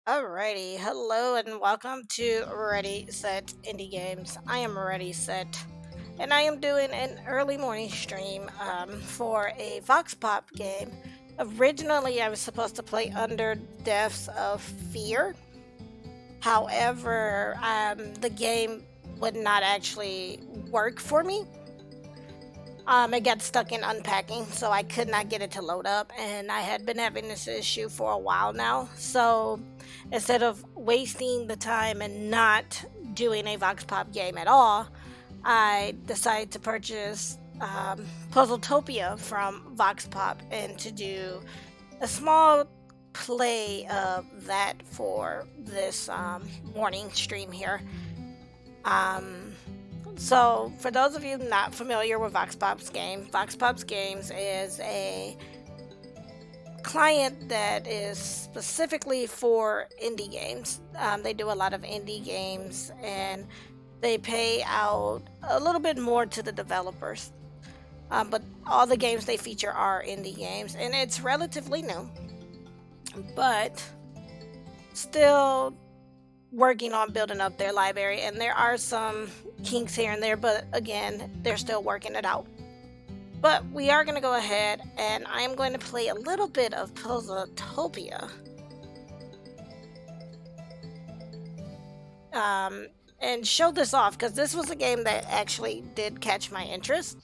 Alrighty, hello and welcome to Ready Set Indie Games. I am Ready Set, and I am doing an early morning stream for a Vox Pop game. Originally, I was supposed to play Under Deaths of Fear. However, the game would not actually work for me. It got stuck in unpacking, so I could not get it to load up, and I had been having this issue for a while now. So instead of wasting the time and not doing a Vox Pop game at all, I decided to purchase Puzzletopia from Vox Pop and to do a small play of that for this morning stream here. So, for those of you not familiar with VoxPop's Games is a client that is specifically for indie games. They do a lot of indie games and they pay out a little bit more to the developers. But all the games they feature are indie games, and it's relatively new, but still working on building up their library, and there are some kinks here and there, but again, they're still working it out. But we are going to go ahead and I'm going to play a little bit of Puzzletopia. And show this off because this was a game that actually did catch my interest.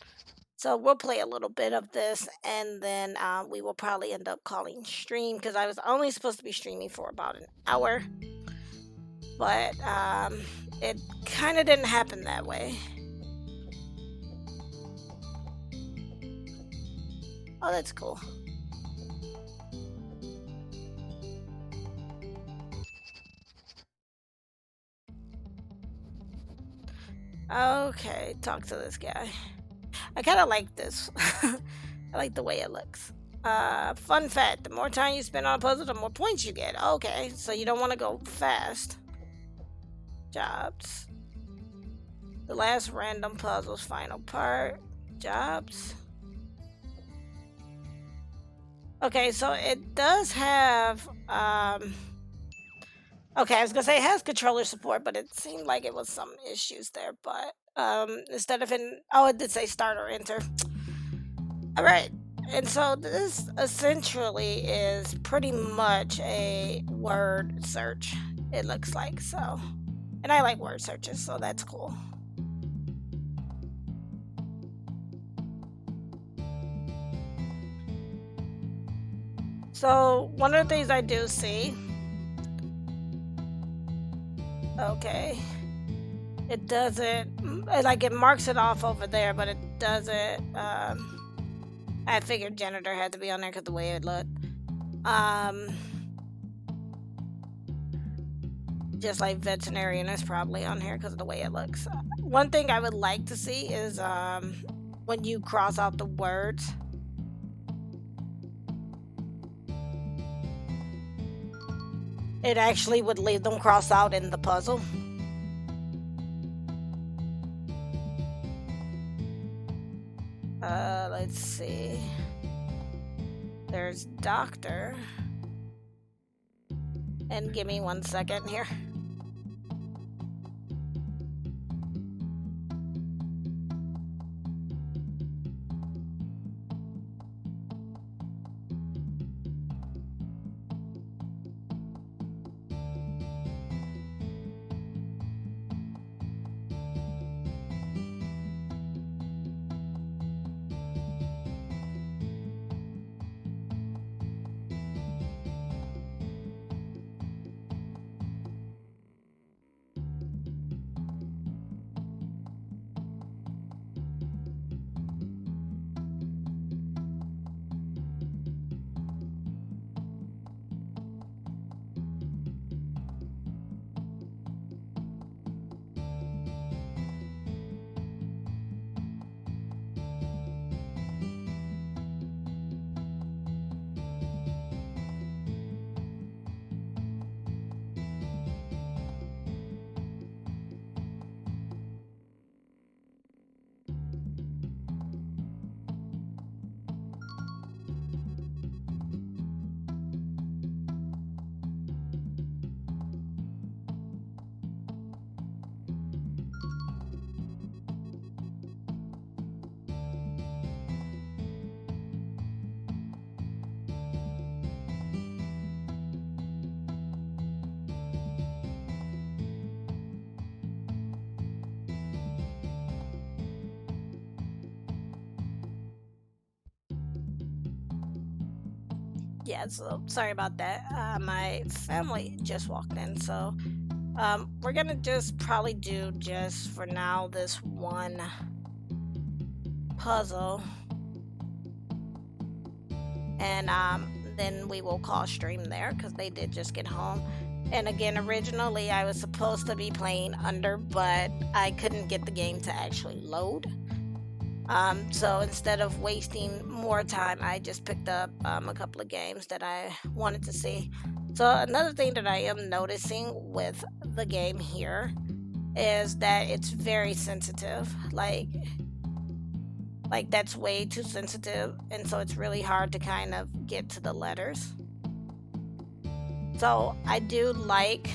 So we'll play a little bit of this and then we will probably end up calling stream because I was only supposed to be streaming for about an hour. But it kind of didn't happen that way. Oh, that's cool. Okay, talk to this guy. I kind of like this. I like the way it looks. Fun fact, the more time you spend on a puzzle, the more points you get. Okay, so you don't want to go fast. Jobs. The last random puzzle's final part. Jobs. Okay, so it does have, okay, I was gonna say it has controller support, but it seemed like it was some issues there, but, instead of oh, it did say start or enter. Alright, and so this essentially is pretty much a word search, it looks like, so. And I like word searches, so that's cool. So, one of the things I do see, okay, it doesn't, like it marks it off over there, but it doesn't, I figured janitor had to be on there because the way it looked. Just like veterinarian is probably on here because of the way it looks. One thing I would like to see is when you cross out the words, it actually would leave them crossed out in the puzzle. Let's see. There's doctor. And give me 1 second here. Yeah, so sorry about that. My family just walked in, so we're gonna just probably do just for now this one puzzle, and then we will call stream there because they did just get home. And again, originally I was supposed to be playing under, but I couldn't get the game to actually load. So instead of wasting more time, I just picked up a couple of games that I wanted to see. So another thing that I am noticing with the game here is that it's very sensitive. Like that's way too sensitive, and so it's really hard to kind of get to the letters. So I do like,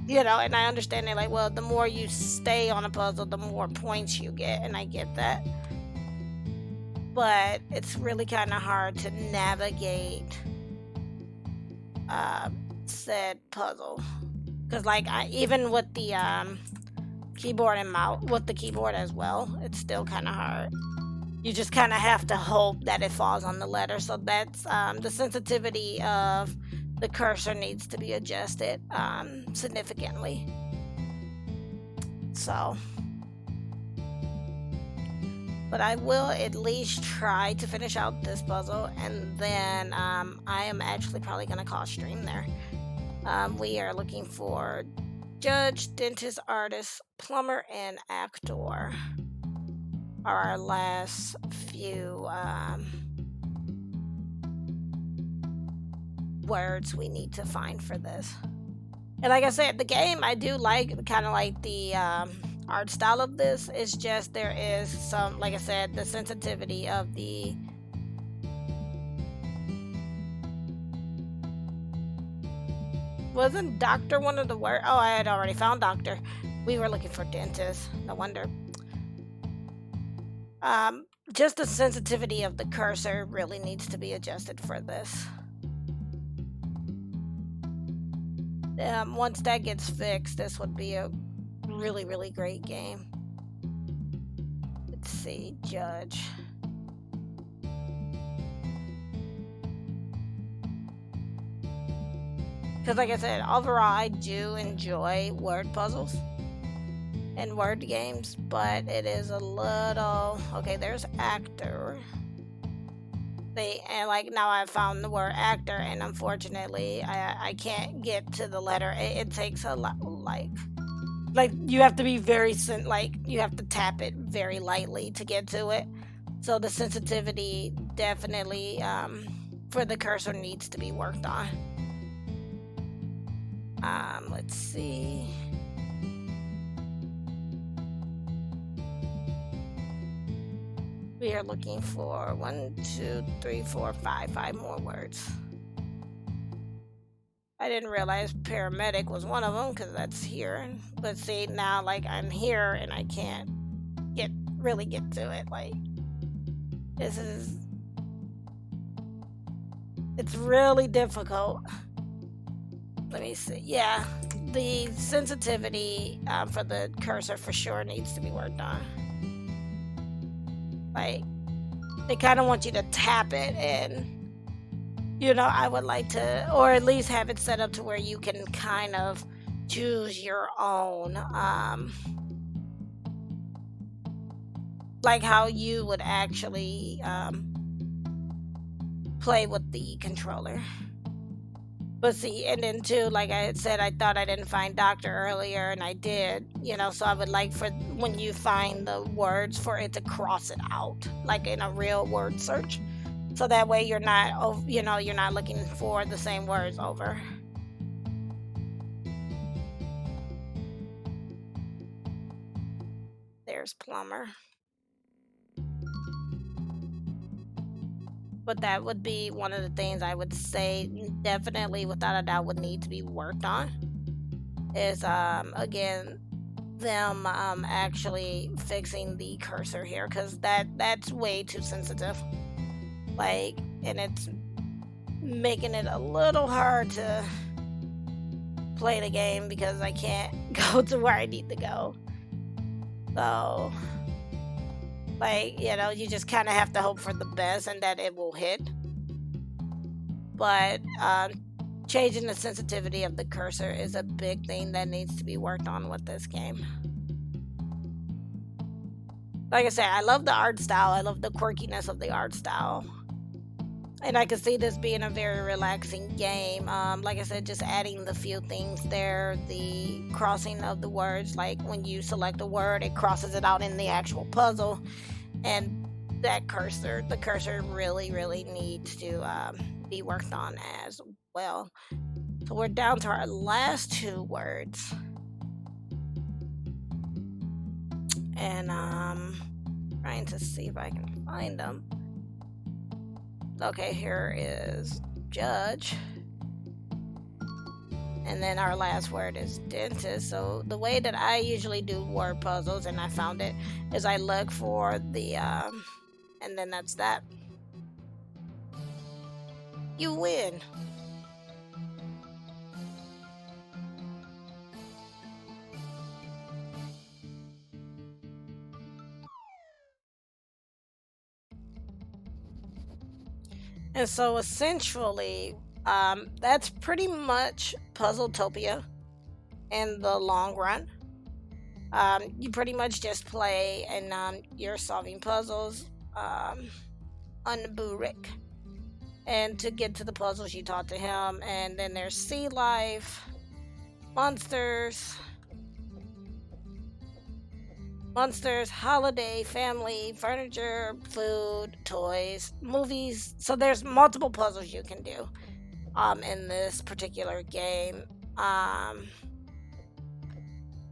and I understand it, like, well, the more you stay on a puzzle, the more points you get, and I get that. But it's really kind of hard to navigate said puzzle. Because, like, even with the keyboard and mouse, with the keyboard as well, it's still kind of hard. You just kind of have to hope that it falls on the letter. So that's the sensitivity of the cursor needs to be adjusted significantly. So, but I will at least try to finish out this puzzle, and then I am actually probably going to call stream there. We are looking for judge, dentist, artist, plumber, and actor are our last few words we need to find for this. And like I said, the game, I do like kind of like the art style of this. It's just there is some, like I said, the sensitivity of the wasn't doctor one of the words? Oh, I had already found doctor. We were looking for dentist. No wonder. Just the sensitivity of the cursor really needs to be adjusted for this. Once that gets fixed, this would be a really, really great game. Let's see, judge. Because like I said, overall, I do enjoy word puzzles and word games, but it is a little... Okay, there's actor. And like now I've found the word actor, and unfortunately I can't get to the letter. It takes a lot, like you have to be very you have to tap it very lightly to get to it. So the sensitivity definitely for the cursor needs to be worked on. Let's see. We are looking for 1, 2, 3, 4, 5 more words. I didn't realize paramedic was one of them because that's here. But see, now like I'm here and I can't really get to it. Like it's really difficult. Let me see. Yeah, the sensitivity for the cursor for sure needs to be worked on. Like, they kind of want you to tap it, and I would like to, or at least have it set up to where you can kind of choose your own, like how you would actually play with the controller. But see, and then too, like I had said, I thought I didn't find doctor earlier, and I did, so I would like for when you find the words for it to cross it out, like in a real word search. So that way you're not, you're not looking for the same words over. There's plumber. But that would be one of the things I would say definitely, without a doubt, would need to be worked on. Is again, them actually fixing the cursor here, because that's way too sensitive. Like, and it's making it a little hard to play the game because I can't go to where I need to go. So, like, you just kind of have to hope for the best and that it will hit. but changing the sensitivity of the cursor is a big thing that needs to be worked on with this game. Like I said, I love the art style. I love the quirkiness of the art style. And I can see this being a very relaxing game. Like I said, just adding the few things there, the crossing of the words, like when you select a word, it crosses it out in the actual puzzle. And that cursor, the cursor really, really needs to be worked on as well. So we're down to our last 2 words. And trying to see if I can find them. Okay, here is judge. And then our last word is dentist. So the way that I usually do word puzzles, and I found it, is I look for the and then that's that. You win. And so essentially, that's pretty much Puzzletopia in the long run. You pretty much just play and you're solving puzzles on Burek. And to get to the puzzles, you talk to him. And then there's sea life, monsters, holiday, family, furniture, food, toys, movies. So there's multiple puzzles you can do in this particular game. And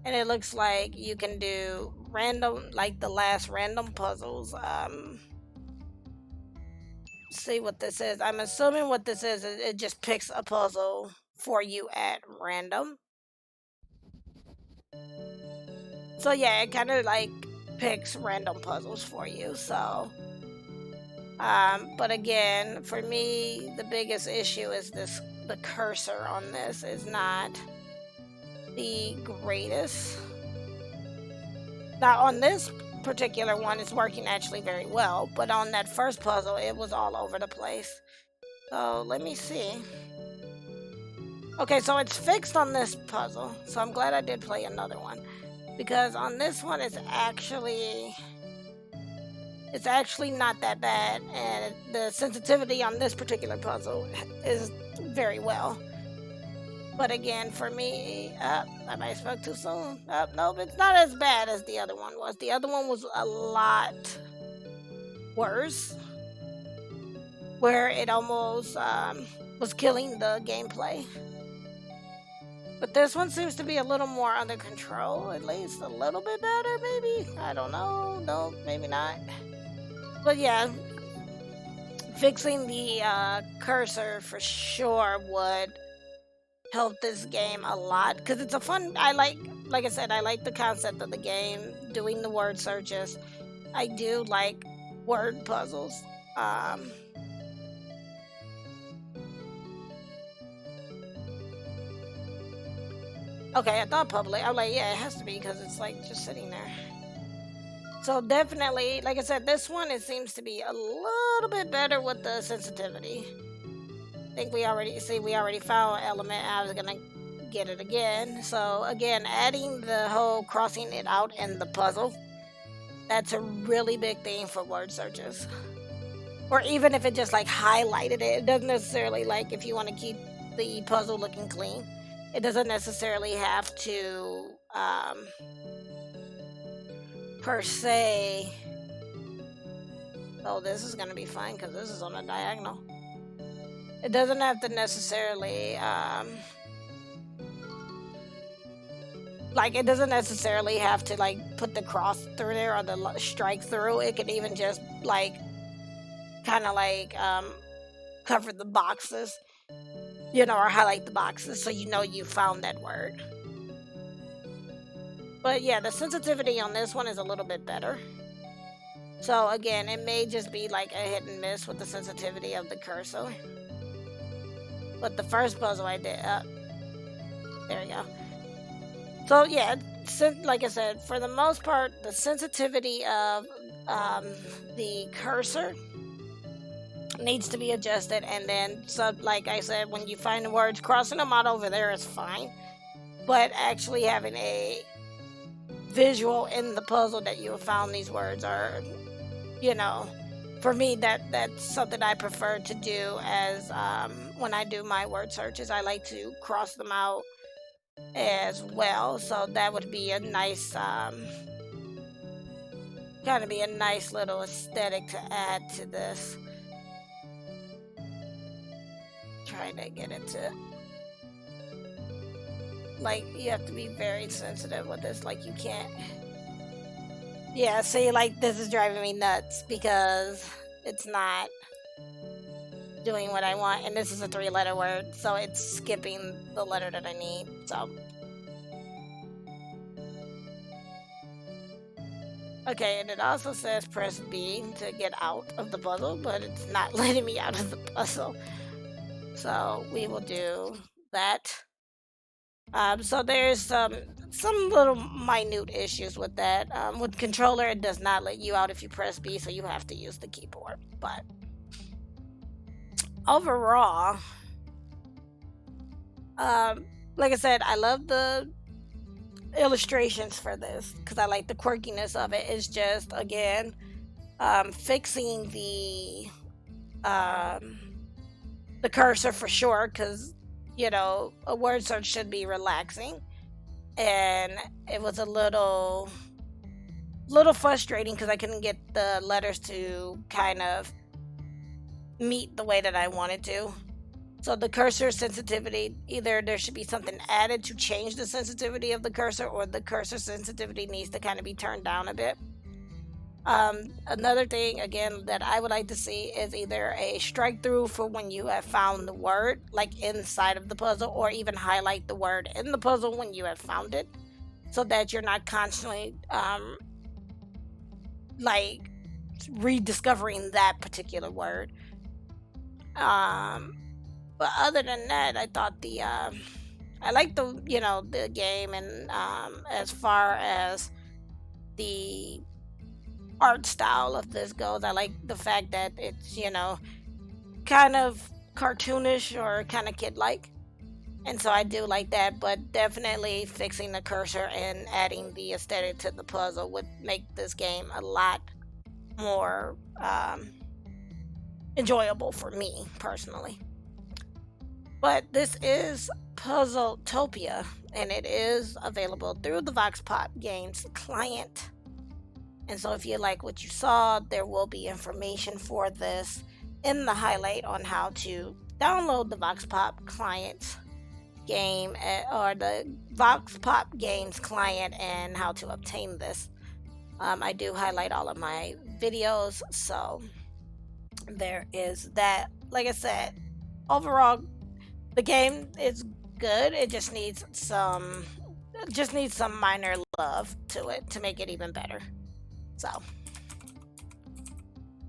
it looks like you can do random, like the last random puzzles. See what this is. I'm assuming what this is it just picks a puzzle for you at random. So yeah, it kind of like picks random puzzles for you. So but again, for me, the biggest issue is the cursor on this is not the greatest. Now on this particular one, it's working actually very well, but on that first puzzle, it was all over the place. So let me see. Okay, so it's fixed on this puzzle, so I'm glad I did play another one, because on this one it's actually not that bad, and the sensitivity on this particular puzzle is very well. But again, for me, I might have spoke too soon. Nope, it's not as bad as the other one was. The other one was a lot worse, where it almost was killing the gameplay. But this one seems to be a little more under control, at least a little bit better, maybe? I don't know. No, maybe not. But yeah, fixing the cursor for sure would help this game a lot, because it's a fun, like I said, I like the concept of the game, doing the word searches. I do like word puzzles. Okay, I thought public. I'm like, yeah, it has to be, because it's like just sitting there. So definitely, like I said, this one, it seems to be a little bit better with the sensitivity. I think we already found an element. I was gonna get it again. So again, adding the whole crossing it out in the puzzle, that's a really big thing for word searches. Or even if it just like highlighted it, it doesn't necessarily, like if you want to keep the puzzle looking clean, it doesn't necessarily have to per se. Oh, this is gonna be fine because this is on a diagonal. It doesn't have to necessarily like it doesn't necessarily have to like put the cross through there or the strike through. It could even just like kind of like cover the boxes, you know, or highlight the boxes so you know you found that word. But yeah, the sensitivity on this one is a little bit better. So again, it may just be like a hit and miss with the sensitivity of the cursor. But the first puzzle I did, there we go. So yeah, like I said, for the most part, the sensitivity of the cursor needs to be adjusted. And then, so like I said, when you find the words, crossing them out over there is fine, but actually having a visual in the puzzle that you have found these words are, you know, for me, that's something I prefer to do. As when I do my word searches, I like to cross them out as well. So that would be a nice kind of be a nice little aesthetic to add to this. Trying to get it to, like, you have to be very sensitive with this. Like, you can't. Yeah, see, like, this is driving me nuts because it's not doing what I want, and this is a 3-letter word, so it's skipping the letter that I need. So okay, and it also says press B to get out of the puzzle, but it's not letting me out of the puzzle. So we will do that. So there's some little minute issues with that. With controller, it does not let you out if you press B, so you have to use the keyboard. But overall, like I said, I love the illustrations for this because I like the quirkiness of it. It's just, again, fixing the cursor for sure, because, you know, a word search should be relaxing, and it was a little frustrating because I couldn't get the letters to kind of meet the way that I wanted to. So the cursor sensitivity, either there should be something added to change the sensitivity of the cursor, or the cursor sensitivity needs to kind of be turned down a bit. Another thing, again, that I would like to see is either a strike through for when you have found the word, like inside of the puzzle, or even highlight the word in the puzzle when you have found it, so that you're not constantly like rediscovering that particular word. But other than that, I thought I like the, you know, the game, and as far as the art style of this goes, I like the fact that it's, you know, kind of cartoonish or kind of kid-like, and so I do like that. But definitely fixing the cursor and adding the aesthetic to the puzzle would make this game a lot more enjoyable for me personally. But this is Puzzletopia, and it is available through the VoxPopGames client. And so if you like what you saw, there will be information for this in the highlight on how to download the VoxPop client game, or the VoxPopGames client, and how to obtain this. I do highlight all of my videos, so there is that. Like I said, overall, the game is good. It just needs some minor love to it to make it even better. So